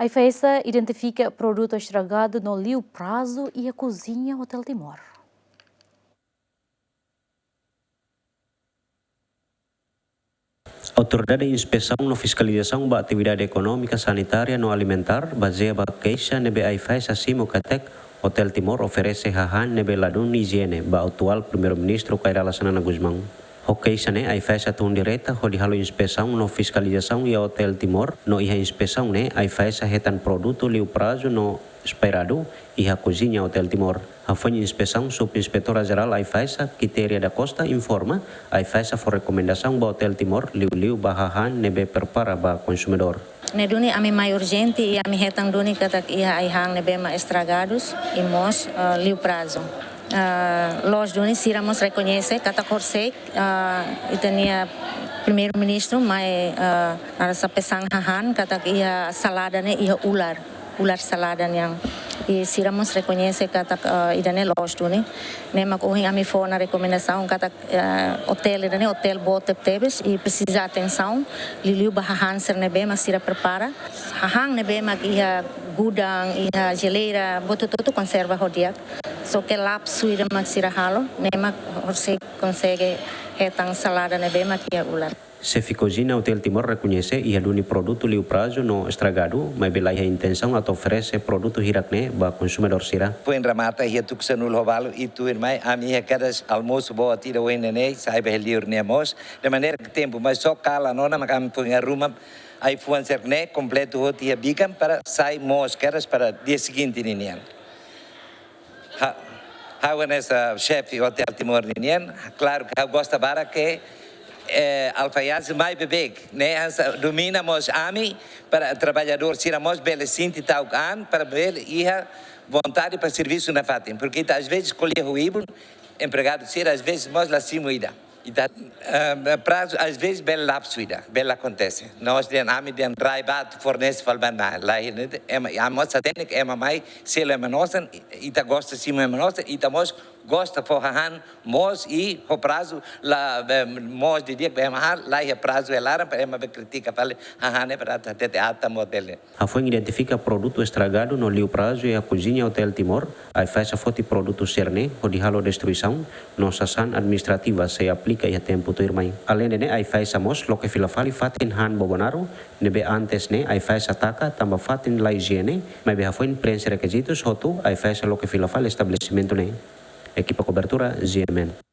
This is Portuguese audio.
A IFESA identifica produto estragado no Liu Prazo e a cozinha Hotel Timor. Autoridade de inspeção e fiscalização da atividade econômica sanitária não alimentar baseia a queixa nebe a IFESA Simo Katek Hotel Timor oferece hahan nebe ladun higiene ba atual primeiro-ministro Kairala Sanana Guzmão. O queixa ne a IFESA tun direta ho dihalo inspeção no fiscalização e Hotel Timor no iha inspeção ne a IFESA retan produto Liu Prazo no esperado e a cozinha Hotel Timor. A foi inspeção subinspetora geral a IFESA Quiteria da Costa informa a IFESA for recomendação ba Hotel Timor liu bahahan nebe prepara ba consumidor. Ne duni ami mai urgente e ami hetang duni katak iha aihang nebe ma estragados e mos Liu Prazo. Los duni siramos reconhece kata korsek e tenia primeiro-ministro mai arasa pesang hahan katak iha salada ne iha ular salada yang e siramos reconhece kata idane los duni ne makuhin ami for na recomendação kata hotel idane hotel botep tebes e precisa atenção liu bahahan ser nebe mas sira prepara hahang nebe mag iha gudang iha geleira boto todo conserva hodiak so que lapso ira mag sira halo ne mag você consegue hetang salada nebe mag iha ular. Chefe Cozinha Hotel Timor reconhece e aluni produto Liu Prazo no estragado, mas belai a intenção a oferecer produto hirakne ba consumidor sira. Foi em Ramata e tu que se no rovalo e tu irmã a minha cada almoço boa tira o neném sai bem livre nemos de maneira que tempo mas só cala nona mas am põe a ruma aí foi ser né completo o dia bicam para sai mos queras para dia seguinte ninguém. Ha nessa chefe Hotel Timor ninguém claro que gosta bara que alfaias mais bebê, né? Dominamos ami para trabalhador, tiramos bele sinti tau an para bele ia vontade para serviço na fatem, porque às vezes escolher o ibon empregado ser às vezes mais lá cima e tá prazo às vezes bela lapsuida, bela acontece. Nós den ami den raibat fornece falban lá a moça técnica é mamãe se ela é nossa e tá gosta cima é nossa e tá mos gosta forrahan mos e o prazo lá mos de dia que é mahal lá é prazo é lara para uma critica fale hahan é para até ata modelo. A foi identifica produto estragado no Liu Prazo e a cozinha Hotel Timor, a faz a foto produto cerne o de halo destruição, nossa ação administrativa se aplica e a tempo to irmãe. Além de ne a faz a mos lo que filafali fatin han bobonaro, nebe antes ne a faz ataca tamba fatin la higiene, mas be a foi prensa requisitos hotu a faz lo que filafali estabelecimento ne. Equipa cobertura GMN.